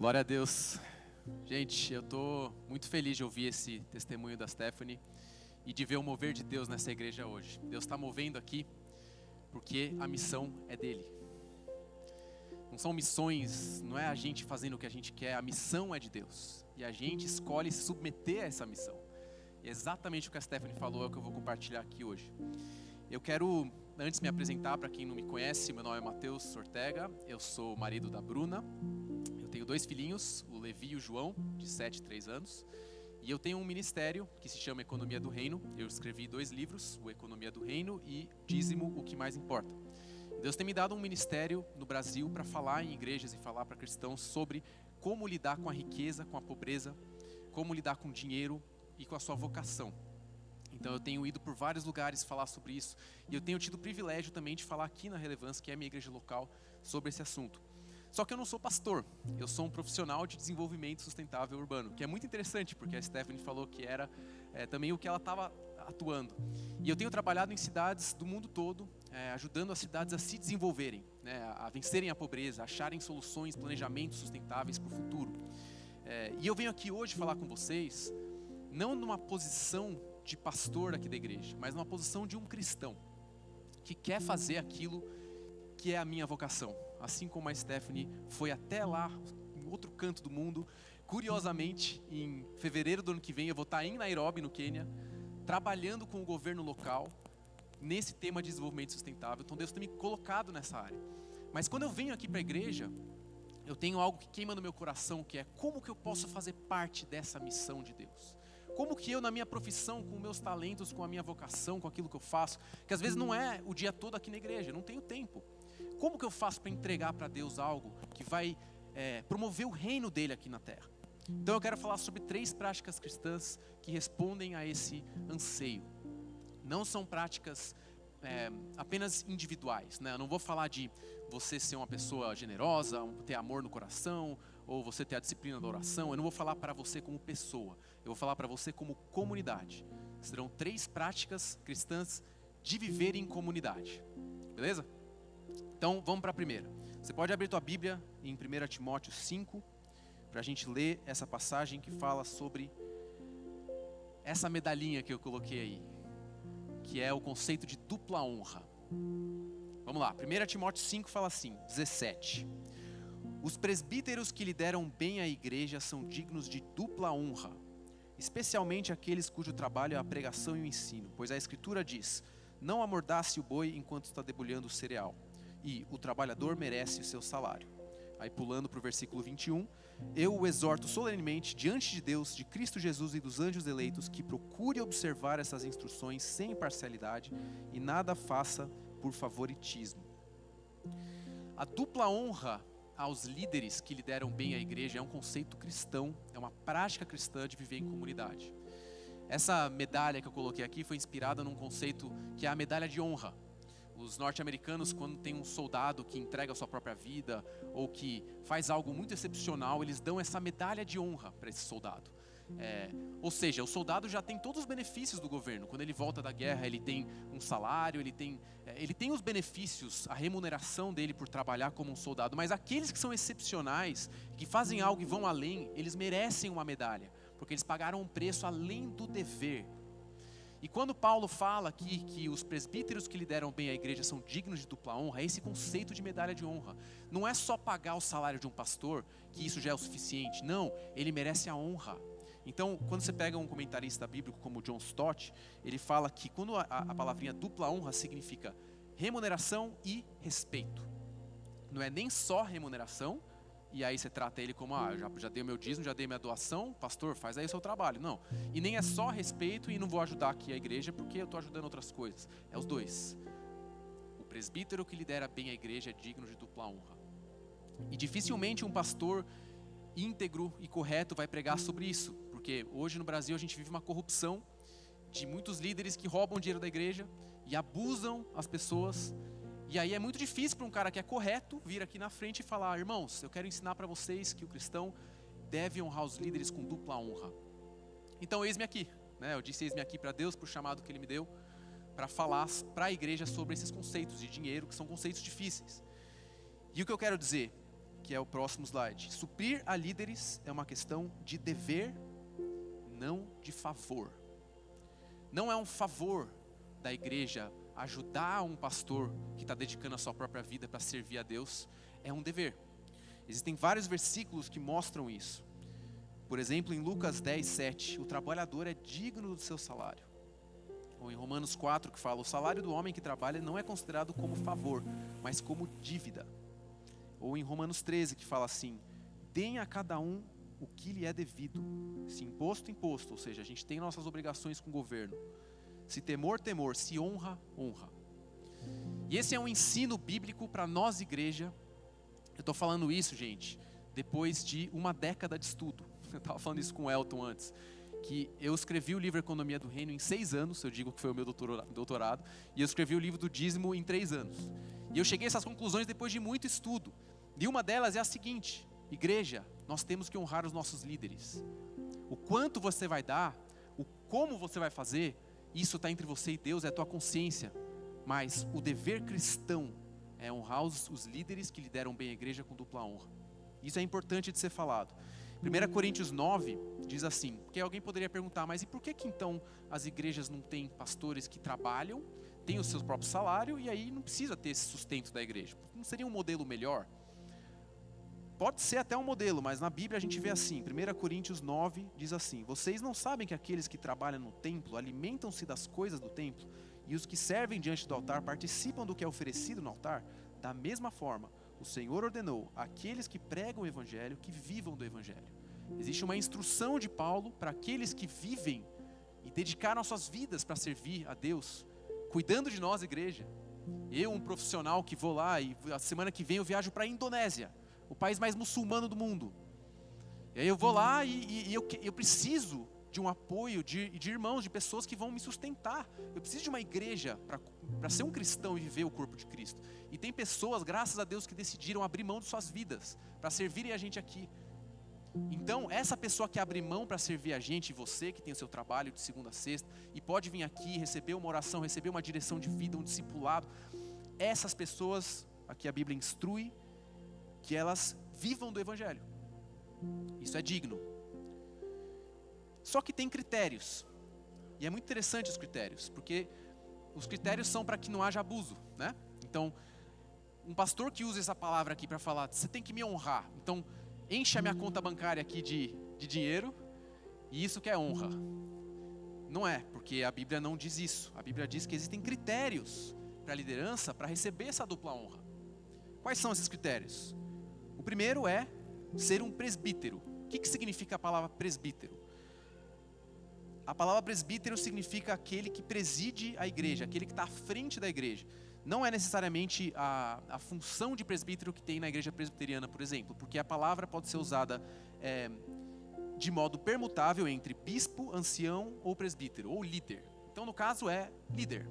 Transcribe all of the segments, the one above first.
Glória a Deus. Gente, eu estou muito feliz de ouvir esse testemunho da Stephanie e de ver o mover de Deus nessa igreja hoje. Deus está movendo aqui porque a missão é dele. Não são missões, não é a gente fazendo o que a gente quer, a missão é de Deus. E a gente escolhe se submeter a essa missão. E exatamente o que a Stephanie falou é o que eu vou compartilhar aqui hoje. Eu quero, antes, me apresentar para quem não me conhece. Meu nome é Matheus Ortega, eu sou marido da Bruna. Eu tenho 2 filhinhos, o Levi e o João, de 7 e 3 anos. E eu tenho um ministério que se chama Economia do Reino. Eu escrevi 2 livros, o Economia do Reino e Dízimo, o que mais importa. Deus tem me dado um ministério no Brasil para falar em igrejas e falar para cristãos sobre como lidar com a riqueza, com a pobreza, como lidar com o dinheiro e com a sua vocação. Então eu tenho ido por vários lugares falar sobre isso e eu tenho tido o privilégio também de falar aqui na Relevância, que é a minha igreja local, sobre esse assunto. Só que eu não sou pastor, eu sou um profissional de desenvolvimento sustentável urbano, que é muito interessante porque a Stephanie falou que era também o que ela estava atuando. E eu tenho trabalhado em cidades do mundo todo, ajudando as cidades a se desenvolverem, a vencerem a pobreza, a acharem soluções, planejamentos sustentáveis para o futuro. E eu venho aqui hoje falar com vocês, não numa posição de pastor aqui da igreja, mas numa posição de um cristão, que quer fazer aquilo que é a minha vocação. Assim como a Stephanie foi até lá, em outro canto do mundo. Curiosamente, em fevereiro do ano que vem, eu vou estar em Nairobi, no Quênia, trabalhando com o governo local, nesse tema de desenvolvimento sustentável. Então Deus tem me colocado nessa área. Mas quando eu venho aqui para a igreja, eu tenho algo que queima no meu coração, que é como que eu posso fazer parte dessa missão de Deus. Como que eu, na minha profissão, com meus talentos, com a minha vocação, com aquilo que eu faço, que às vezes não é o dia todo aqui na igreja, eu não tenho tempo. Como que eu faço para entregar para Deus algo que vai promover o reino dele aqui na terra? Então eu quero falar sobre 3 práticas cristãs que respondem a esse anseio. Não são práticas apenas individuais, né? Eu não vou falar de você ser uma pessoa generosa, ter amor no coração, ou você ter a disciplina da oração. Eu não vou falar para você como pessoa, eu vou falar para você como comunidade. Serão 3 práticas cristãs de viver em comunidade, beleza? Então vamos para a primeira. Você pode abrir tua Bíblia em 1 Timóteo 5, para a gente ler essa passagem que fala sobre essa medalhinha que eu coloquei aí, que é o conceito de dupla honra. Vamos lá, 1 Timóteo 5 fala assim, 17. Os presbíteros que lideram bem a igreja são dignos de dupla honra, especialmente aqueles cujo trabalho é a pregação e o ensino, pois a Escritura diz, não amordace o boi enquanto está debulhando o cereal, e o trabalhador merece o seu salário. Aí pulando para o versículo 21, eu o exorto solenemente diante de Deus, de Cristo Jesus e dos anjos eleitos, que procure observar essas instruções sem parcialidade e nada faça por favoritismo. A dupla honra aos líderes que lideram bem a igreja é um conceito cristão, é uma prática cristã de viver em comunidade. Essa medalha que eu coloquei aqui foi inspirada num conceito que é a medalha de honra. Os norte-americanos, quando tem um soldado que entrega a sua própria vida ou que faz algo muito excepcional, eles dão essa medalha de honra para esse soldado. Ou seja, o soldado já tem todos os benefícios do governo. Quando ele volta da guerra, ele tem um salário, ele tem os benefícios, a remuneração dele por trabalhar como um soldado. Mas aqueles que são excepcionais, que fazem algo e vão além, eles merecem uma medalha, porque eles pagaram um preço além do dever. E quando Paulo fala aqui que os presbíteros que lideram bem a igreja são dignos de dupla honra, é esse conceito de medalha de honra. Não é só pagar o salário de um pastor, que isso já é o suficiente. Não, ele merece a honra. Então, quando você pega um comentarista bíblico como John Stott, ele fala que quando a palavrinha dupla honra significa remuneração e respeito. Não é nem só remuneração, e aí você trata ele como, já dei o meu dízimo, já dei minha doação, pastor, faz aí o seu trabalho. Não, e nem é só respeito e não vou ajudar aqui a igreja porque eu estou ajudando outras coisas. É os dois. O presbítero que lidera bem a igreja é digno de dupla honra. E dificilmente um pastor íntegro e correto vai pregar sobre isso, porque hoje no Brasil a gente vive uma corrupção de muitos líderes que roubam dinheiro da igreja e abusam as pessoas. E aí é muito difícil para um cara que é correto vir aqui na frente e falar, irmãos, eu quero ensinar para vocês que o cristão deve honrar os líderes com dupla honra. Então eis-me aqui, né? Eu disse eis-me aqui para Deus, para o chamado que Ele me deu, para falar para a igreja sobre esses conceitos de dinheiro, que são conceitos difíceis. E o que eu quero dizer? que é o próximo slide. Suprir a líderes é uma questão de dever, não de favor. Não é um favor da igreja ajudar um pastor que está dedicando a sua própria vida para servir a Deus. É um dever. Existem vários versículos que mostram isso. Por exemplo, em Lucas 10, 7, o trabalhador é digno do seu salário. Ou em Romanos 4, que fala, o salário do homem que trabalha não é considerado como favor, mas como dívida. Ou em Romanos 13, que fala assim, deem a cada um o que lhe é devido. Se imposto, imposto, ou seja, a gente tem nossas obrigações com o governo. Se temor, temor, se honra, honra. E esse é um ensino bíblico para nós, igreja. Eu estou falando isso, gente, depois de uma década de estudo. Eu estava falando isso com o Elton antes. Que eu escrevi o livro Economia do Reino em 6 anos, eu digo que foi o meu doutorado, e eu escrevi o livro do dízimo em 3 anos. E eu cheguei a essas conclusões depois de muito estudo. E uma delas é a seguinte, igreja, nós temos que honrar os nossos líderes. O quanto você vai dar, o como você vai fazer, isso está entre você e Deus, é a tua consciência. Mas o dever cristão é honrar os líderes que lideram bem a igreja com dupla honra. Isso é importante de ser falado. 1 Coríntios 9 diz assim, porque alguém poderia perguntar, mas e por que então as igrejas não têm pastores que trabalham, têm o seu próprio salário e aí não precisa ter esse sustento da igreja? Não seria um modelo melhor? Pode ser até um modelo, mas na Bíblia a gente vê assim, 1 Coríntios 9 diz assim, vocês não sabem que aqueles que trabalham no templo alimentam-se das coisas do templo e os que servem diante do altar participam do que é oferecido no altar? Da mesma forma, o Senhor ordenou àqueles que pregam o Evangelho que vivam do Evangelho. Existe uma instrução de Paulo para aqueles que vivem e dedicaram suas vidas para servir a Deus, cuidando de nós, igreja. Eu, um profissional que vou lá e a semana que vem eu viajo para a Indonésia, o país mais muçulmano do mundo. E aí eu vou lá e eu preciso de um apoio de irmãos, de pessoas que vão me sustentar. Eu preciso de uma igreja para ser um cristão e viver o corpo de Cristo. E tem pessoas, graças a Deus, que decidiram abrir mão de suas vidas para servirem a gente aqui. Então, essa pessoa que abre mão para servir a gente, e você que tem o seu trabalho de segunda a sexta, e pode vir aqui, receber uma oração, receber uma direção de vida, um discipulado, essas pessoas, aqui a Bíblia instrui, que elas vivam do Evangelho. Isso é digno. Só que tem critérios, e é muito interessante os critérios, porque os critérios são para que não haja abuso, né? Então, um pastor que usa essa palavra aqui para falar, você tem que me honrar, então enche a minha conta bancária aqui de dinheiro, e isso que é honra. Não é, porque a Bíblia não diz isso. A Bíblia diz que existem critérios para a liderança para receber essa dupla honra. Quais são esses critérios? O primeiro é ser um presbítero. O que significa a palavra presbítero? A palavra presbítero significa aquele que preside a igreja, aquele que está à frente da igreja. Não é necessariamente a função de presbítero que tem na igreja presbiteriana, por exemplo, porque a palavra pode ser usada de modo permutável entre bispo, ancião ou presbítero, ou líder. Então, no caso, é líder.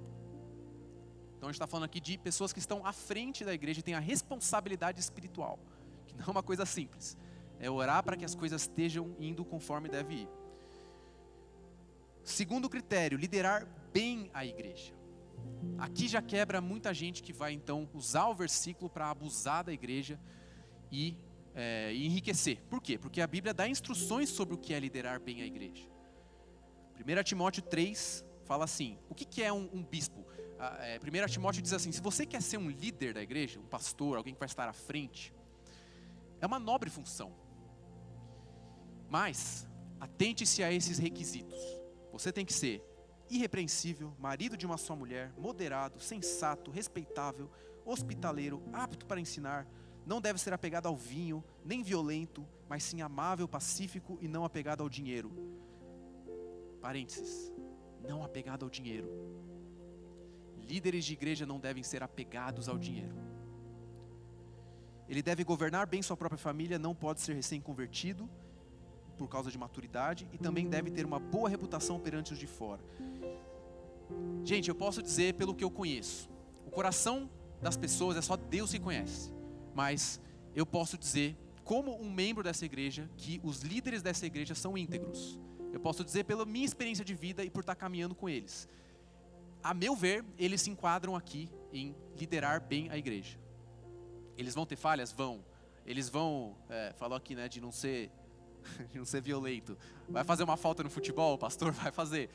Então, a gente está falando aqui de pessoas que estão à frente da igreja e têm a responsabilidade espiritual, que não é uma coisa simples. É orar para que as coisas estejam indo conforme deve ir. Segundo critério, liderar bem a igreja. Aqui já quebra muita gente que vai então usar o versículo para abusar da igreja e enriquecer. Por quê? Porque a Bíblia dá instruções sobre o que é liderar bem a igreja. 1 Timóteo 3 fala assim, o que é um bispo? 1 Timóteo diz assim, se você quer ser um líder da igreja, um pastor, alguém que vai estar à frente, é uma nobre função. Mas, atente-se a esses requisitos. Você tem que ser irrepreensível, marido de uma só mulher, moderado, sensato, respeitável, hospitaleiro, apto para ensinar, não deve ser apegado ao vinho, nem violento, mas sim amável, pacífico e não apegado ao dinheiro. Parênteses, não apegado ao dinheiro. Líderes de igreja não devem ser apegados ao dinheiro. Ele deve governar bem sua própria família, não pode ser recém-convertido, por causa de maturidade, e também deve ter uma boa reputação perante os de fora. Gente, eu posso dizer pelo que eu conheço, o coração das pessoas é só Deus que conhece, mas eu posso dizer, como um membro dessa igreja, que os líderes dessa igreja são íntegros. Eu posso dizer pela minha experiência de vida e por estar caminhando com eles. A meu ver, eles se enquadram aqui em liderar bem a igreja. Eles vão ter falhas? Vão. eles vão, falou aqui, né, de não ser violento. Vai fazer uma falta no futebol, o pastor vai fazer.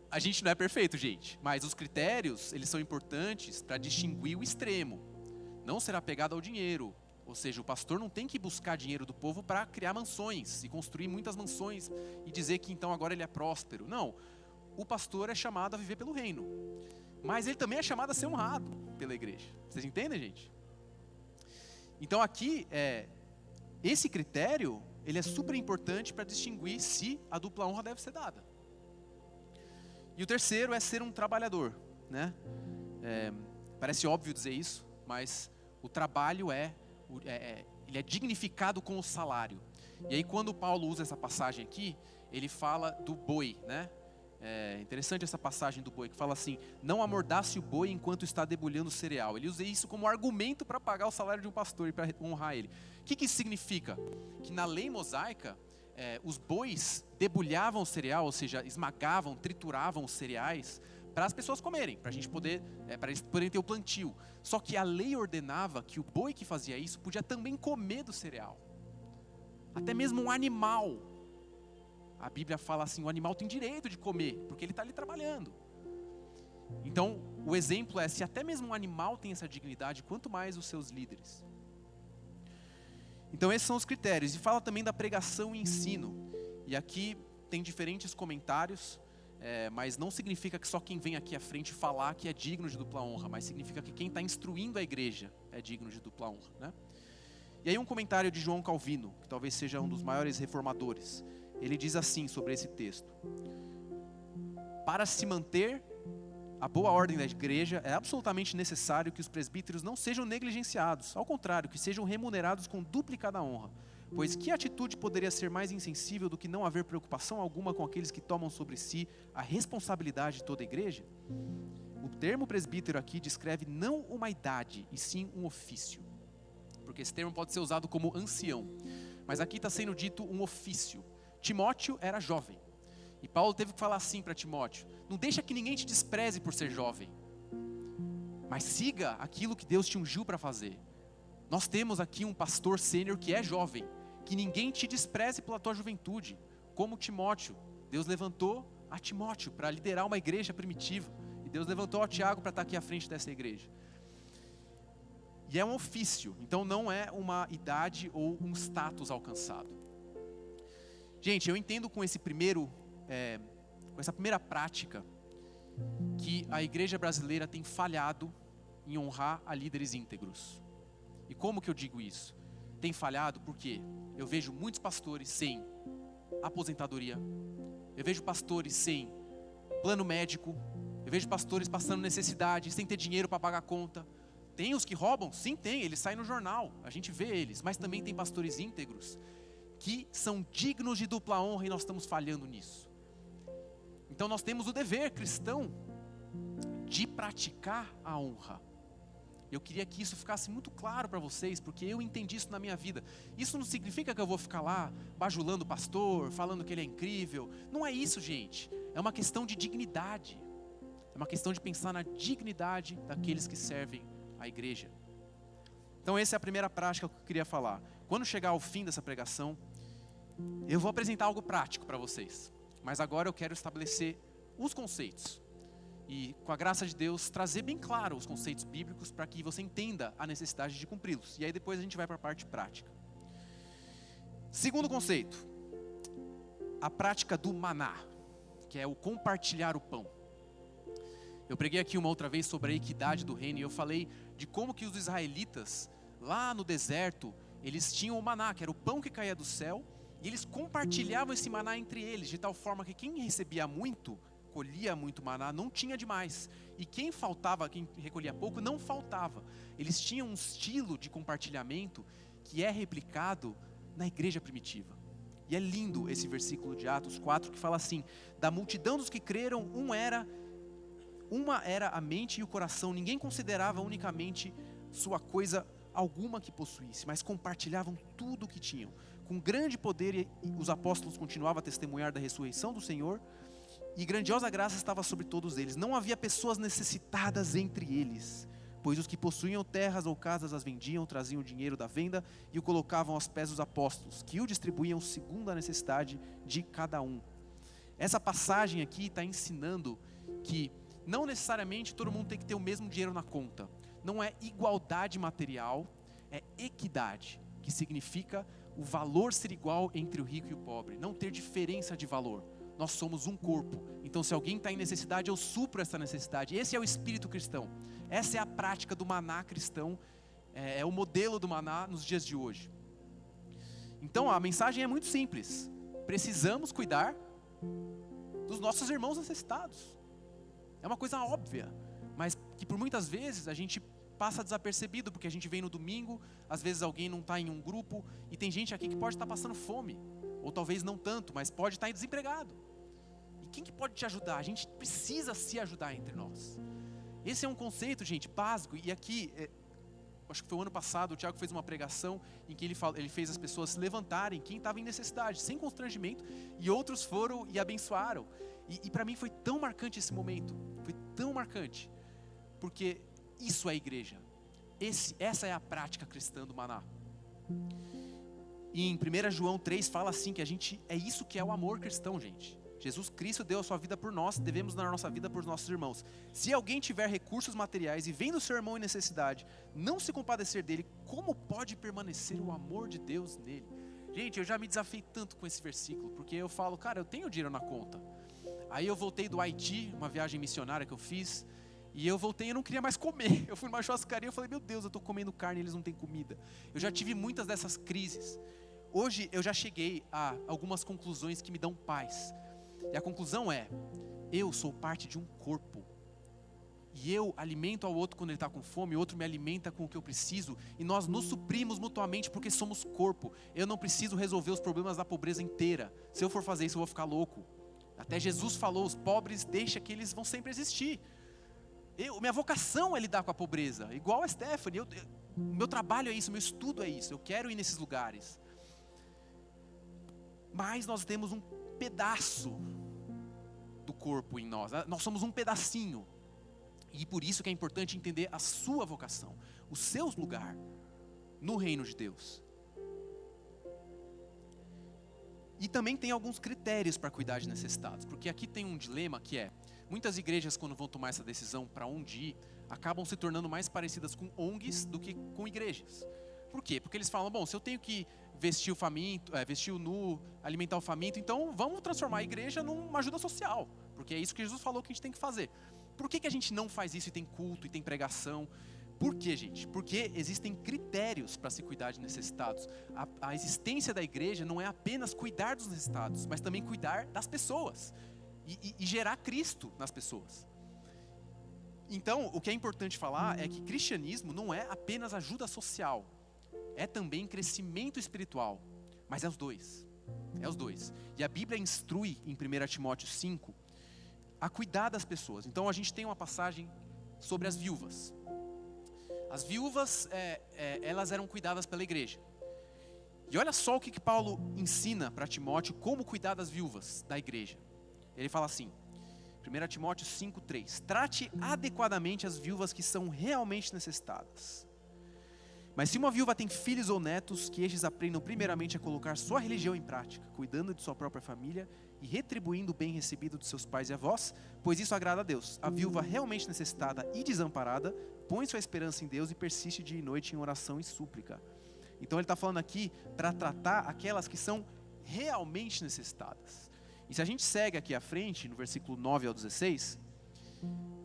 A gente não é perfeito, gente, mas os critérios, eles são importantes para distinguir o extremo. Não ser apegado ao dinheiro, ou seja, o pastor não tem que buscar dinheiro do povo para criar mansões e construir muitas mansões e dizer que então agora ele é próspero. Não, o pastor é chamado a viver pelo reino, mas ele também é chamado a ser honrado pela igreja. Vocês entendem, gente? Então aqui, esse critério, ele é super importante para distinguir se a dupla honra deve ser dada. E o terceiro é ser um trabalhador, né? Parece óbvio dizer isso, mas o trabalho ele é dignificado com o salário. E aí quando Paulo usa essa passagem aqui, ele fala do boi, né? É interessante essa passagem do boi, que fala assim: não amordace o boi enquanto está debulhando o cereal. Ele usa isso como argumento para pagar o salário de um pastor e para honrar ele. O que isso significa? Que na lei mosaica, os bois debulhavam o cereal, ou seja, esmagavam, trituravam os cereais para as pessoas comerem, para a gente poder, para eles poderem ter o plantio. Só que a lei ordenava que o boi que fazia isso podia também comer do cereal. Até mesmo um animal. A Bíblia fala assim, o animal tem direito de comer, porque ele está ali trabalhando. Então, o exemplo é, se até mesmo um animal tem essa dignidade, quanto mais os seus líderes. Então, esses são os critérios. E fala também da pregação e ensino. E aqui tem diferentes comentários, mas não significa que só quem vem aqui à frente falar que é digno de dupla honra, mas significa que quem está instruindo a igreja é digno de dupla honra, né? E aí um comentário de João Calvino, que talvez seja um dos maiores reformadores. Ele diz assim sobre esse texto: para se manter a boa ordem da igreja, é absolutamente necessário que os presbíteros não sejam negligenciados, ao contrário, que sejam remunerados com duplicada honra. Pois que atitude poderia ser mais insensível do que não haver preocupação alguma com aqueles que tomam sobre si a responsabilidade de toda a igreja? O termo presbítero aqui descreve não uma idade, e sim um ofício. Porque esse termo pode ser usado como ancião, mas aqui está sendo dito um ofício. Timóteo era jovem, e Paulo teve que falar assim para Timóteo: não deixa que ninguém te despreze por ser jovem, mas siga aquilo que Deus te ungiu para fazer. Nós temos aqui um pastor sênior que é jovem, que ninguém te despreze pela tua juventude, como Timóteo. Deus levantou a Timóteo para liderar uma igreja primitiva, e Deus levantou a Tiago para estar aqui à frente dessa igreja. E é um ofício, então não é uma idade ou um status alcançado. Gente, eu entendo com essa primeira prática, que a igreja brasileira tem falhado em honrar a líderes íntegros. E como que eu digo isso? Tem falhado porque eu vejo muitos pastores sem aposentadoria, eu vejo pastores sem plano médico, eu vejo pastores passando necessidade, sem ter dinheiro para pagar a conta. Tem os que roubam? Sim, tem, eles saem no jornal, a gente vê eles, mas também tem pastores íntegros, que são dignos de dupla honra, e nós estamos falhando nisso. Então nós temos o dever cristão de praticar a honra. Eu queria que isso ficasse muito claro para vocês, porque eu entendi isso na minha vida. Isso não significa que eu vou ficar lá bajulando o pastor, falando que ele é incrível. Não é isso, gente. É uma questão de dignidade. É uma questão de pensar na dignidade daqueles que servem a igreja. Então essa é a primeira prática que eu queria falar. Quando chegar ao fim dessa pregação, eu vou apresentar algo prático para vocês. Mas agora eu quero estabelecer os conceitos. E com a graça de Deus, trazer bem claro os conceitos bíblicos para que você entenda a necessidade de cumpri-los. E aí depois a gente vai para a parte prática. Segundo conceito, a prática do maná, que é o compartilhar o pão. Eu preguei aqui uma outra vez sobre a equidade do reino, e eu falei de como que os israelitas, lá no deserto, eles tinham o maná, que era o pão que caía do céu, e eles compartilhavam esse maná entre eles, de tal forma que quem recebia muito, colhia muito maná, não tinha demais. E quem faltava, quem recolhia pouco, não faltava. Eles tinham um estilo de compartilhamento que é replicado na igreja primitiva. E é lindo esse versículo de Atos 4 que fala assim: da multidão dos que creram, uma era a mente e o coração. Ninguém considerava unicamente sua coisa alguma que possuísse, mas compartilhavam tudo o que tinham. Com grande poder os apóstolos continuavam a testemunhar da ressurreição do Senhor, e grandiosa graça estava sobre todos eles. Não havia pessoas necessitadas entre eles, Pois os que possuíam terras ou casas as vendiam, traziam o dinheiro da venda e o colocavam aos pés dos apóstolos, que o distribuíam segundo a necessidade de cada um. Essa passagem aqui está ensinando que não necessariamente todo mundo tem que ter o mesmo dinheiro na conta. Não é igualdade material, é equidade, que significa o valor ser igual entre o rico e o pobre, não ter diferença de valor. Nós somos um corpo, então se alguém está em necessidade, eu supro essa necessidade. Esse é o espírito cristão, essa é a prática do maná cristão, é o modelo do maná nos dias de hoje. Então a mensagem é muito simples: precisamos cuidar dos nossos irmãos necessitados. É uma coisa óbvia, mas que por muitas vezes a gente passa desapercebido, porque a gente vem no domingo, às vezes alguém não está em um grupo, e tem gente aqui que pode estar passando fome, ou talvez não tanto, mas pode estar desempregado. E quem que pode te ajudar? A gente precisa se ajudar entre nós. Esse é um conceito, gente, básico, e aqui, acho que foi o ano passado, o Tiago fez uma pregação em que ele fez as pessoas se levantarem, quem estava em necessidade, sem constrangimento, e outros foram e abençoaram. E para mim foi tão marcante esse momento, foi tão marcante, porque isso é a igreja, essa é a prática cristã do maná. E em 1 João 3 fala assim, que é isso que é o amor cristão, gente. Jesus Cristo deu a sua vida por nós, devemos dar a nossa vida por nossos irmãos. Se alguém tiver recursos materiais e vendo seu irmão em necessidade, não se compadecer dele, como pode permanecer o amor de Deus nele? Gente, eu já me desafiei tanto com esse versículo, porque eu falo, cara, eu tenho dinheiro na conta. Aí eu voltei do Haiti, uma viagem missionária que eu fiz, e eu voltei e eu não queria mais comer. Eu fui numa churrascaria e falei, meu Deus, eu estou comendo carne e eles não têm comida. Eu já tive muitas dessas crises. Hoje eu já cheguei a algumas conclusões que me dão paz. E a conclusão é, eu sou parte de um corpo. E eu alimento ao outro quando ele está com fome, o outro me alimenta com o que eu preciso. E nós nos suprimos mutuamente porque somos corpo. Eu não preciso resolver os problemas da pobreza inteira. Se eu for fazer isso, eu vou ficar louco. Até Jesus falou, os pobres deixa que eles vão sempre existir. Minha vocação é lidar com a pobreza, igual a Stephanie. Meu trabalho é isso, meu estudo é isso. Eu quero ir nesses lugares. Mas nós temos um pedaço do corpo em nós. Nós somos um pedacinho. E por isso que é importante entender a sua vocação, o seu lugar no reino de Deus. E também tem alguns critérios para cuidar de necessitados, porque aqui tem um dilema que é, muitas igrejas quando vão tomar essa decisão para onde ir, acabam se tornando mais parecidas com ONGs do que com igrejas. Por quê? Porque eles falam, bom, se eu tenho que vestir o faminto, vestir o nu, alimentar o faminto, então vamos transformar a igreja numa ajuda social, porque é isso que Jesus falou que a gente tem que fazer. Por que a gente não faz isso e tem culto e tem pregação? Por quê, gente? Porque existem critérios para se cuidar de necessitados. A existência da igreja não é apenas cuidar dos necessitados, mas também cuidar das pessoas e gerar Cristo nas pessoas. Então, o que é importante falar é que cristianismo não é apenas ajuda social, é também crescimento espiritual, mas é os dois. É os dois. E a Bíblia instrui em 1 Timóteo 5 a cuidar das pessoas. Então a gente tem uma passagem sobre as viúvas. As viúvas, elas eram cuidadas pela igreja. E olha só o que Paulo ensina para Timóteo, como cuidar das viúvas da igreja. Ele fala assim, 1 Timóteo 5:3, trate adequadamente as viúvas que são realmente necessitadas. Mas se uma viúva tem filhos ou netos, que estes aprendam primeiramente a colocar sua religião em prática, cuidando de sua própria família e retribuindo o bem recebido de seus pais e avós, pois isso agrada a Deus. A viúva realmente necessitada e desamparada põe sua esperança em Deus e persiste dia e noite em oração e súplica. Então ele está falando aqui para tratar aquelas que são realmente necessitadas. E se a gente segue aqui à frente, no versículo 9 ao 16,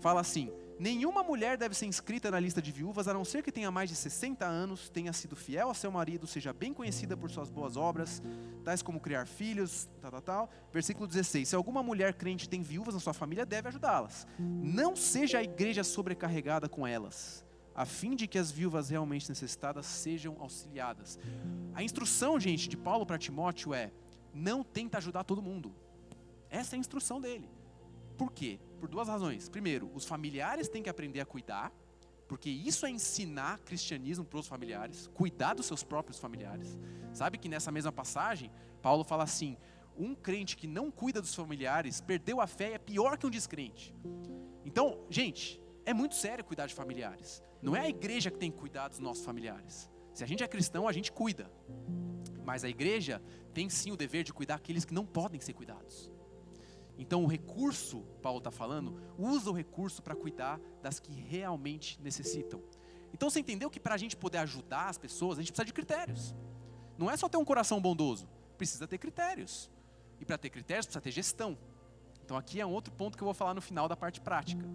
fala assim, nenhuma mulher deve ser inscrita na lista de viúvas, a não ser que tenha mais de 60 anos, tenha sido fiel a seu marido, seja bem conhecida por suas boas obras, tais como criar filhos, tal. Versículo 16, se alguma mulher crente tem viúvas na sua família, deve ajudá-las. Não seja a igreja sobrecarregada com elas, a fim de que as viúvas realmente necessitadas sejam auxiliadas. A instrução, gente, de Paulo para Timóteo é, não tenta ajudar todo mundo. Essa é a instrução dele. Por quê? Por duas razões. Primeiro, os familiares têm que aprender a cuidar, porque isso é ensinar cristianismo para os familiares, cuidar dos seus próprios familiares. Sabe que nessa mesma passagem, Paulo fala assim, um crente que não cuida dos familiares, perdeu a fé, é pior que um descrente. Então, gente, É muito sério cuidar de familiares. Não é a igreja que tem que cuidar dos nossos familiares. Se a gente é cristão, a gente cuida. Mas a igreja tem sim o dever de cuidar daqueles que não podem ser cuidados. Então o recurso, Paulo está falando, usa o recurso para cuidar das que realmente necessitam. Então você entendeu que para a gente poder ajudar as pessoas, a gente precisa de critérios. Não é só ter um coração bondoso, precisa ter critérios. E para ter critérios, precisa ter gestão. Então aqui é um outro ponto que eu vou falar no final da parte prática.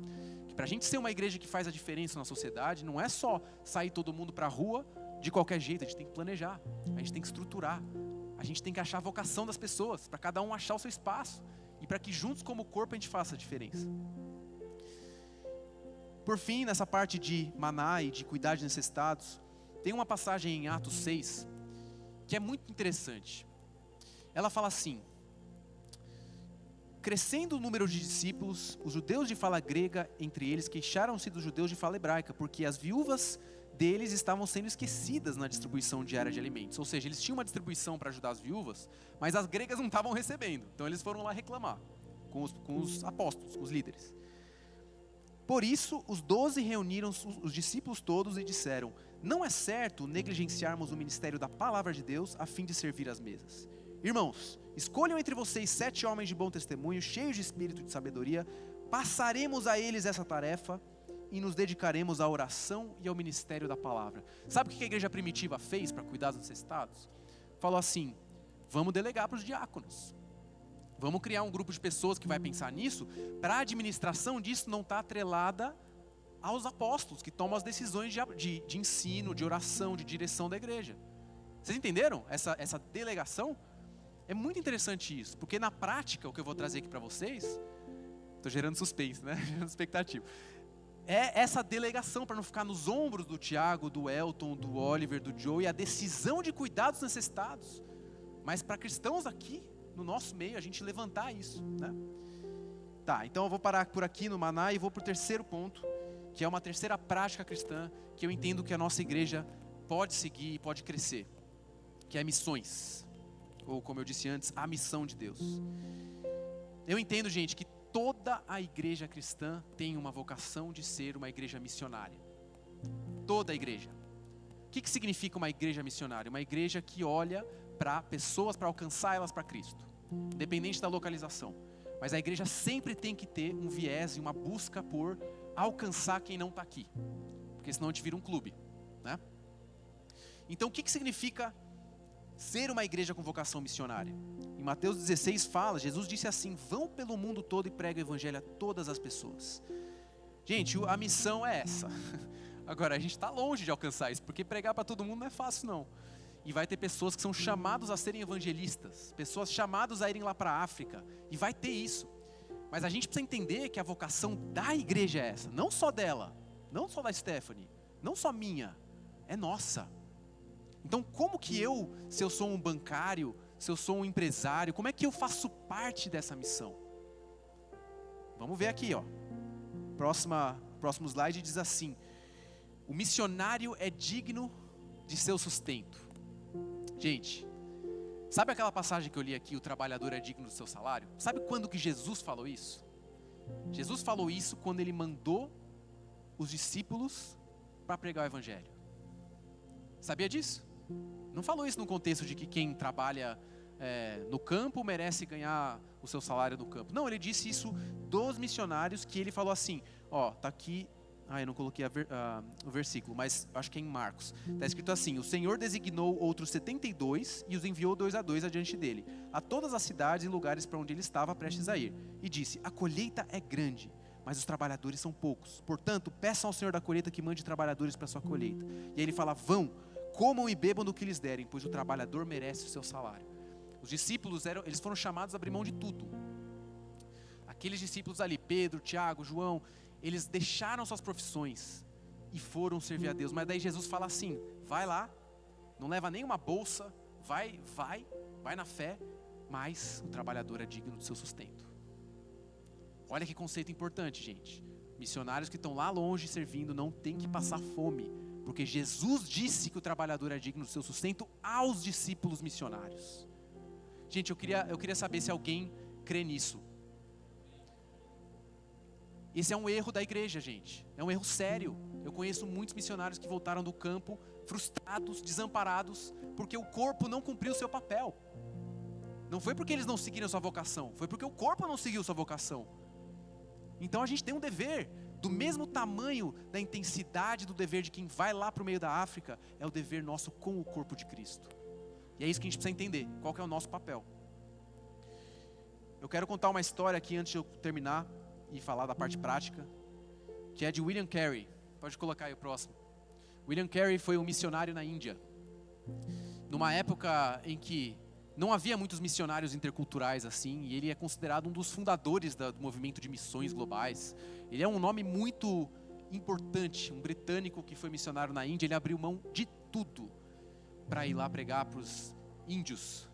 Que para a gente ser uma igreja que faz a diferença na sociedade, não é só sair todo mundo para a rua de qualquer jeito, a gente tem que planejar, a gente tem que estruturar, a gente tem que achar a vocação das pessoas, para cada um achar o seu espaço, e para que juntos como corpo a gente faça a diferença. Por fim, nessa parte de maná e de cuidar de necessitados, tem uma passagem em Atos 6, que é muito interessante. Ela fala assim: crescendo o número de discípulos, os judeus de fala grega entre eles queixaram-se dos judeus de fala hebraica, porque as viúvas deles estavam sendo esquecidas na distribuição diária de alimentos. Ou seja, eles tinham uma distribuição para ajudar as viúvas, mas as gregas não estavam recebendo. Então eles foram lá reclamar com os apóstolos, com os líderes. Por isso, os 12 reuniram os discípulos todos e disseram: não é certo negligenciarmos o ministério da palavra de Deus a fim de servir às mesas. Irmãos, escolham entre vocês 7 homens de bom testemunho, cheios de espírito e de sabedoria, passaremos a eles essa tarefa e nos dedicaremos à oração e ao ministério da palavra. Sabe o que a igreja primitiva fez para cuidar dos necessitados? Falou assim: vamos delegar para os diáconos. Vamos criar um grupo de pessoas que vai pensar nisso, para a administração disso não estar atrelada aos apóstolos, que tomam as decisões de ensino, de oração, de direção da igreja. Vocês entenderam essa delegação? É muito interessante isso, porque na prática, o que eu vou trazer aqui para vocês, estou gerando suspense, né? Gerando expectativa. É essa delegação para não ficar nos ombros do Tiago, do Elton, do Oliver, do Joe, e a decisão de cuidar dos necessitados. Mas para cristãos aqui, no nosso meio, a gente levantar isso, né? Tá, então eu vou parar por aqui no Maná e vou para o terceiro ponto, que é uma terceira prática cristã, que eu entendo que a nossa igreja pode seguir e pode crescer, que é missões. Ou como eu disse antes, a missão de Deus. Eu entendo, gente, que toda a igreja cristã tem uma vocação de ser uma igreja missionária. Toda a igreja. O que significa uma igreja missionária? Uma igreja que olha para pessoas, para alcançar elas para Cristo, independente da localização. Mas a igreja sempre tem que ter um viés e uma busca por alcançar quem não está aqui, porque senão a gente vira um clube, né? Então o que significa ser uma igreja com vocação missionária? Em Mateus 16 fala, Jesus disse assim: vão pelo mundo todo e preguem o evangelho a todas as pessoas. Gente, a missão é essa. Agora, a gente está longe de alcançar isso, porque pregar para todo mundo não é fácil não. E vai ter pessoas que são chamadas a serem evangelistas, pessoas chamadas a irem lá para a África, e vai ter isso. Mas a gente precisa entender que a vocação da igreja é essa, não só dela, não só da Stephanie, não só minha, é nossa. Então como que se eu sou um bancário, se eu sou um empresário, como é que eu faço parte dessa missão? Vamos ver aqui, ó. Próximo slide diz assim: o missionário é digno de seu sustento. Gente, sabe aquela passagem que eu li aqui, o trabalhador é digno do seu salário? Sabe quando que Jesus falou isso? Jesus falou isso quando ele mandou os discípulos para pregar o evangelho. Sabia disso? Não falou isso no contexto de que quem trabalha no campo merece ganhar o seu salário no campo. Não, ele disse isso dos missionários, que ele falou assim, ó, tá aqui, eu não coloquei o versículo, mas acho que é em Marcos. Está escrito assim: o Senhor designou outros 72 e os enviou 2 a 2 adiante dele, a todas as cidades e lugares para onde ele estava prestes a ir. E disse: a colheita é grande, mas os trabalhadores são poucos. Portanto, peçam ao Senhor da colheita que mande trabalhadores para a sua colheita. E aí ele fala: vão, comam e bebam do que lhes derem, pois o trabalhador merece o seu salário. Os discípulos eles foram chamados a abrir mão de tudo. Aqueles discípulos ali, Pedro, Tiago, João, eles deixaram suas profissões e foram servir a Deus. Mas daí Jesus fala assim: vai lá, não leva nenhuma bolsa, vai na fé, mas o trabalhador é digno do seu sustento. Olha que conceito importante, gente. Missionários que estão lá longe servindo não têm que passar fome, porque Jesus disse que o trabalhador é digno do seu sustento aos discípulos missionários. Gente, eu queria saber se alguém crê nisso. Esse é um erro da igreja, gente. É um erro sério. Eu conheço muitos missionários que voltaram do campo frustrados, desamparados, porque o corpo não cumpriu o seu papel. Não foi porque eles não seguiram sua vocação, foi porque o corpo não seguiu sua vocação. Então a gente tem um dever, do mesmo tamanho da intensidade do dever de quem vai lá para o meio da África, é o dever nosso com o corpo de Cristo. E é isso que a gente precisa entender, qual que é o nosso papel. Eu quero contar uma história aqui antes de eu terminar e falar da parte prática, que é de William Carey. Pode colocar aí o próximo. William Carey foi um missionário na Índia, numa época em que não havia muitos missionários interculturais assim, e ele é considerado um dos fundadores do movimento de missões globais. Ele é um nome muito importante, um britânico que foi missionário na Índia. Ele abriu mão de tudo para ir lá pregar para os índios.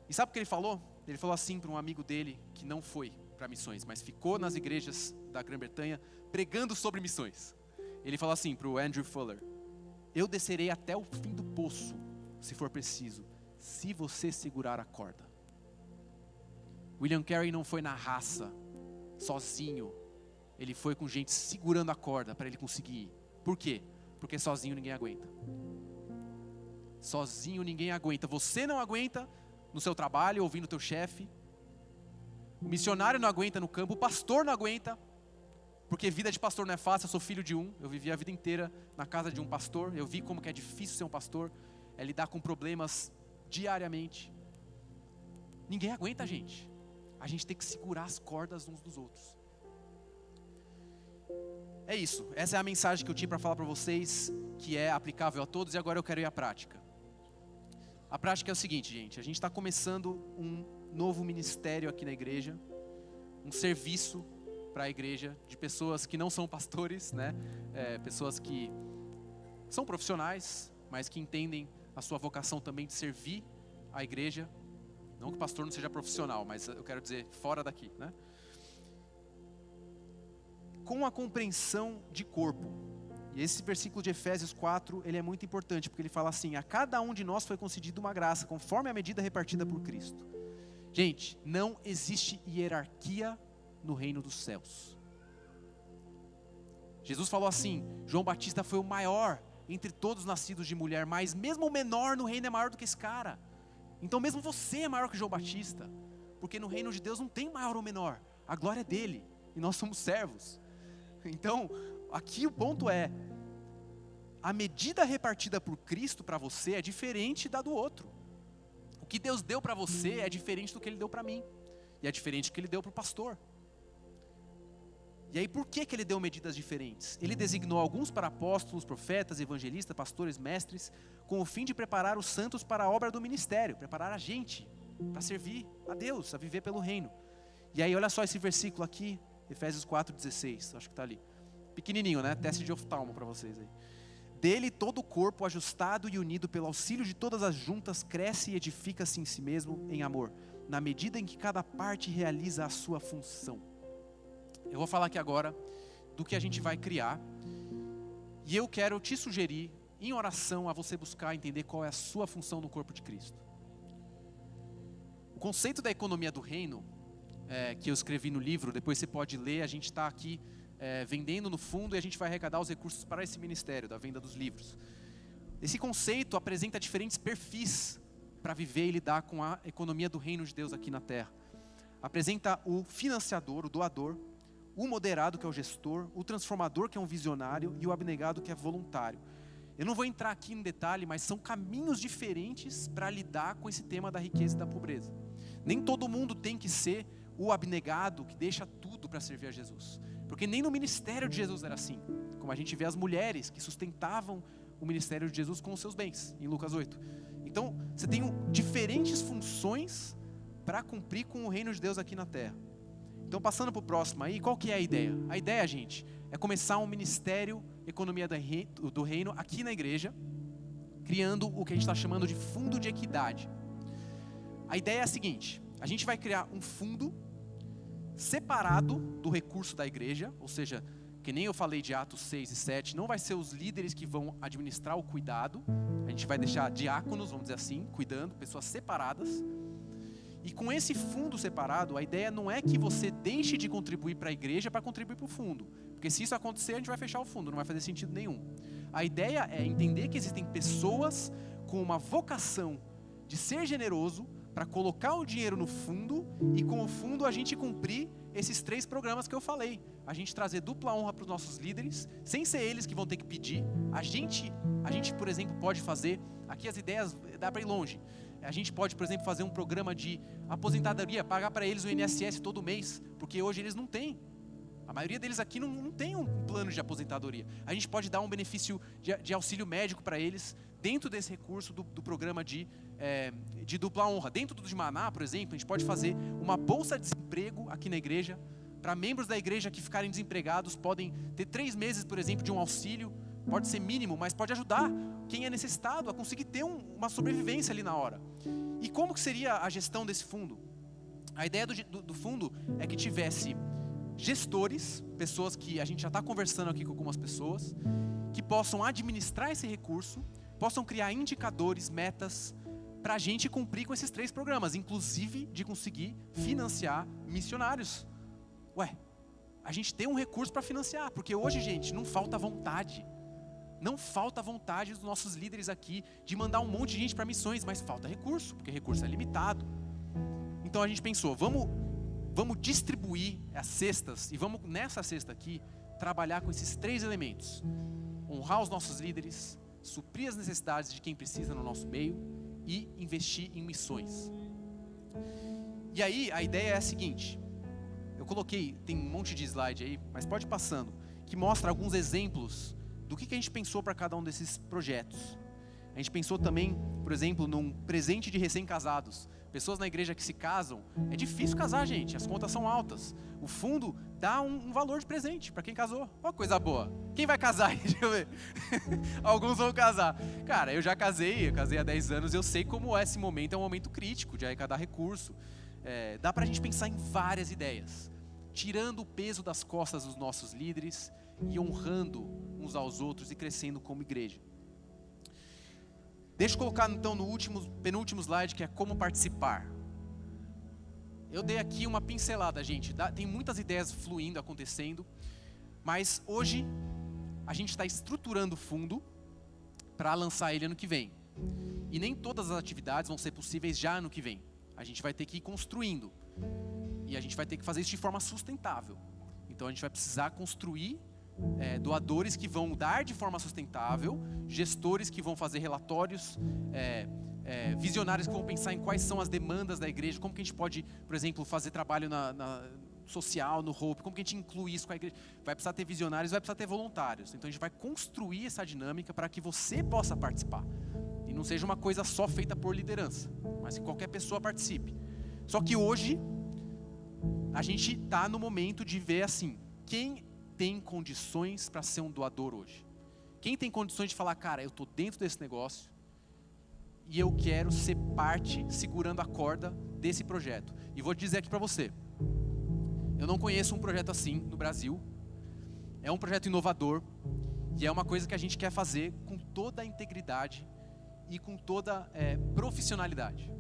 E sabe o que ele falou? Ele falou assim para um amigo dele que não foi para missões, mas ficou nas igrejas da Grã-Bretanha pregando sobre missões. Ele falou assim para o Andrew Fuller: eu descerei até o fim do poço, se for preciso, se você segurar a corda. William Carey não foi na raça, sozinho. Ele foi com gente segurando a corda para ele conseguir ir. Por quê? Porque sozinho ninguém aguenta. Sozinho ninguém aguenta. Você não aguenta no seu trabalho, ouvindo o teu chefe. O missionário não aguenta no campo. O pastor não aguenta. Porque vida de pastor não é fácil. Eu sou filho de um. Eu vivi a vida inteira na casa de um pastor. Eu vi como que é difícil ser um pastor. É lidar com problemas diariamente. Ninguém aguenta a gente. A gente tem que segurar as cordas uns dos outros. É isso. Essa é a mensagem que eu tinha para falar para vocês, que é aplicável a todos, e agora eu quero ir à prática. A prática é o seguinte, gente. A gente está começando um novo ministério aqui na igreja, um serviço para a igreja de pessoas que não são pastores, né? Pessoas que são profissionais, mas que entendem a sua vocação também de servir a igreja. Não que o pastor não seja profissional, mas eu quero dizer fora daqui, né? Com a compreensão de corpo. E esse versículo de Efésios 4, ele é muito importante, porque ele fala assim: a cada um de nós foi concedida uma graça, conforme a medida repartida por Cristo. Gente, não existe hierarquia no reino dos céus. Jesus falou assim: João Batista foi o maior entre todos nascidos de mulher, mas mesmo o menor no reino é maior do que esse cara. Então mesmo você é maior que João Batista, porque no reino de Deus não tem maior ou menor, a glória é dele, e nós somos servos. Então, aqui o ponto é, a medida repartida por Cristo para você é diferente da do outro. O que Deus deu para você é diferente do que Ele deu para mim, e é diferente do que Ele deu para o pastor. E aí por que Ele deu medidas diferentes? Ele designou alguns para apóstolos, profetas, evangelistas, pastores, mestres, com o fim de preparar os santos para a obra do ministério, preparar a gente para servir a Deus, a viver pelo reino. E aí olha só esse versículo aqui, Efésios 4,16, acho que está ali. Pequenininho, né? Teste de oftalmo para vocês aí. Dele todo o corpo, ajustado e unido pelo auxílio de todas as juntas, cresce e edifica-se em si mesmo em amor, na medida em que cada parte realiza a sua função. Eu vou falar aqui agora do que a gente vai criar, e eu quero te sugerir, em oração, a você buscar entender qual é a sua função no corpo de Cristo. O conceito da economia do reino, que eu escrevi no livro, depois você pode ler, a gente está aqui vendendo no fundo, e a gente vai arrecadar os recursos para esse ministério da venda dos livros. Esse conceito apresenta diferentes perfis para viver e lidar com a economia do reino de Deus aqui na terra. Apresenta o financiador, o doador, o moderado, que é o gestor, o transformador, que é um visionário, e o abnegado, que é voluntário. Eu não vou entrar aqui em detalhe, mas são caminhos diferentes para lidar com esse tema da riqueza e da pobreza. Nem todo mundo tem que ser o abnegado que deixa tudo para servir a Jesus, porque nem no ministério de Jesus era assim, como a gente vê as mulheres que sustentavam o ministério de Jesus com os seus bens, em Lucas 8. Então, você tem diferentes funções para cumprir com o reino de Deus aqui na terra. Então, passando para o próximo aí, qual que é a ideia? A ideia, gente, é começar um ministério, economia do reino, aqui na igreja, criando o que a gente está chamando de fundo de equidade. A ideia é a seguinte: a gente vai criar um fundo separado do recurso da igreja, ou seja, que nem eu falei de Atos 6 e 7, não vai ser os líderes que vão administrar o cuidado, a gente vai deixar diáconos, vamos dizer assim, cuidando, pessoas separadas. E com esse fundo separado, a ideia não é que você deixe de contribuir para a igreja para contribuir para o fundo. Porque se isso acontecer, a gente vai fechar o fundo, não vai fazer sentido nenhum. A ideia é entender que existem pessoas com uma vocação de ser generoso para colocar o dinheiro no fundo e com o fundo a gente cumprir esses 3 programas que eu falei. A gente trazer dupla honra para os nossos líderes, sem ser eles que vão ter que pedir. A gente, por exemplo, pode fazer, aqui as ideias dá para ir longe. A gente pode, por exemplo, fazer um programa de aposentadoria, pagar para eles o INSS todo mês, porque hoje eles não têm. A maioria deles aqui não tem um plano de aposentadoria. A gente pode dar um benefício de auxílio médico para eles, dentro desse recurso do programa de dupla honra. Dentro do de Maná, por exemplo, a gente pode fazer uma bolsa de desemprego aqui na igreja, para membros da igreja que ficarem desempregados, podem ter 3 meses, por exemplo, de um auxílio, pode ser mínimo, mas pode ajudar quem é necessitado a conseguir ter uma sobrevivência ali na hora. E como que seria a gestão desse fundo? A ideia do fundo é que tivesse gestores, pessoas que a gente já está conversando aqui com algumas pessoas, que possam administrar esse recurso, possam criar indicadores, metas, para a gente cumprir com esses 3 programas, inclusive de conseguir financiar missionários. A gente tem um recurso para financiar, porque hoje, gente, não falta vontade. Não falta vontade dos nossos líderes aqui de mandar um monte de gente para missões, mas falta recurso, porque recurso é limitado. Então a gente pensou, vamos distribuir as cestas e vamos, nessa cesta aqui, trabalhar com esses 3 elementos. Honrar os nossos líderes, suprir as necessidades de quem precisa no nosso meio e investir em missões. E aí a ideia é a seguinte, eu coloquei, tem um monte de slide aí, mas pode ir passando, que mostra alguns exemplos do que a gente pensou para cada um desses projetos. A gente pensou também, por exemplo, num presente de recém-casados. Pessoas na igreja que se casam, é difícil casar, gente, as contas são altas. O fundo dá um valor de presente para quem casou. Ó, coisa boa. Quem vai casar? Deixa eu ver. Alguns vão casar. Cara, eu casei há 10 anos, eu sei como esse momento é um momento crítico de arrecadar recurso. Dá para a gente pensar em várias ideias, tirando o peso das costas dos nossos líderes e honrando uns aos outros e crescendo como igreja. Deixa eu colocar então no penúltimo slide, que é como participar. Eu dei aqui uma pincelada, gente. Tem muitas ideias fluindo, acontecendo, mas hoje a gente está estruturando o fundo para lançar ele ano que vem. E nem todas as atividades vão ser possíveis já ano que vem. A gente vai ter que ir construindo. E a gente vai ter que fazer isso de forma sustentável. Então a gente vai precisar construir doadores que vão dar de forma sustentável, gestores que vão fazer relatórios, visionários que vão pensar em quais são as demandas da igreja, como que a gente pode, por exemplo, fazer trabalho na social, no Hope, como que a gente inclui isso com a igreja. Vai precisar ter visionários, vai precisar ter voluntários. Então a gente vai construir essa dinâmica para que você possa participar. E não seja uma coisa só feita por liderança, mas que qualquer pessoa participe. Só que hoje, a gente está no momento de ver assim, quem tem condições para ser um doador hoje? Quem tem condições de falar, cara, eu estou dentro desse negócio e eu quero ser parte, segurando a corda desse projeto. E vou dizer aqui para você, eu não conheço um projeto assim no Brasil. É um projeto inovador e é uma coisa que a gente quer fazer com toda a integridade e com toda profissionalidade.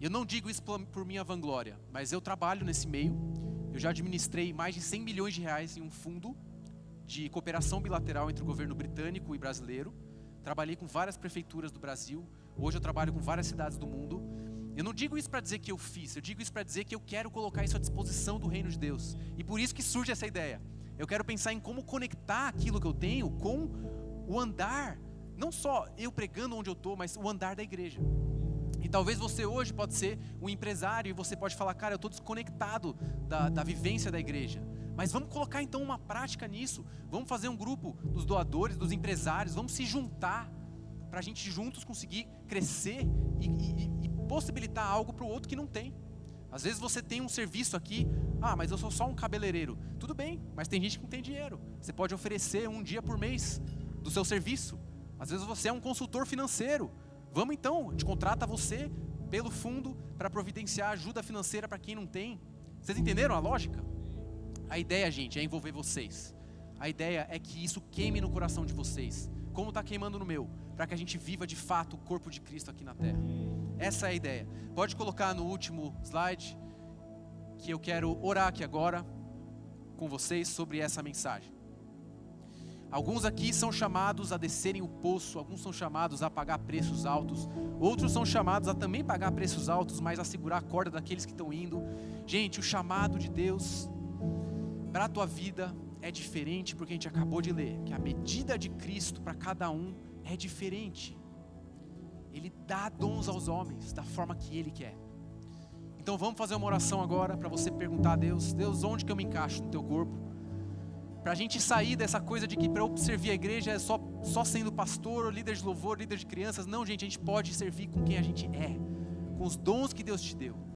Eu não digo isso por minha vanglória, mas eu trabalho nesse meio. Eu já administrei mais de 100 milhões de reais em um fundo de cooperação bilateral entre o governo britânico e brasileiro. Trabalhei com várias prefeituras do Brasil. Hoje eu trabalho com várias cidades do mundo. Eu não digo isso para dizer que eu fiz, eu digo isso para dizer que eu quero colocar isso à disposição do reino de Deus. E por isso que surge essa ideia. Eu quero pensar em como conectar aquilo que eu tenho com o andar, não só eu pregando onde eu estou, mas o andar da igreja. E talvez você hoje pode ser um empresário e você pode falar, cara, eu estou desconectado da vivência da igreja. Mas vamos colocar então uma prática nisso. Vamos fazer um grupo dos doadores, dos empresários, vamos se juntar para a gente juntos conseguir crescer e possibilitar algo para o outro que não tem. Às vezes você tem um serviço aqui, mas eu sou só um cabeleireiro. Tudo bem, mas tem gente que não tem dinheiro. Você pode oferecer um dia por mês do seu serviço. Às vezes você é um consultor financeiro. Vamos então, a gente contrata você pelo fundo para providenciar ajuda financeira para quem não tem. Vocês entenderam a lógica? A ideia, gente, é envolver vocês. A ideia é que isso queime no coração de vocês, como está queimando no meu, para que a gente viva de fato o corpo de Cristo aqui na terra. Essa é a ideia. Pode colocar no último slide, que eu quero orar aqui agora com vocês sobre essa mensagem. Alguns aqui são chamados a descerem o poço, alguns são chamados a pagar preços altos, outros são chamados a também pagar preços altos, mas a segurar a corda daqueles que estão indo. Gente, o chamado de Deus para a tua vida é diferente, porque a gente acabou de ler que a medida de Cristo para cada um é diferente. Ele dá dons aos homens da forma que Ele quer. Então vamos fazer uma oração agora para você perguntar a Deus: Deus, onde que eu me encaixo no teu corpo? Para a gente sair dessa coisa de que para eu servir a igreja é só sendo pastor, líder de louvor, líder de crianças. Não, gente, a gente pode servir com quem a gente é, com os dons que Deus te deu.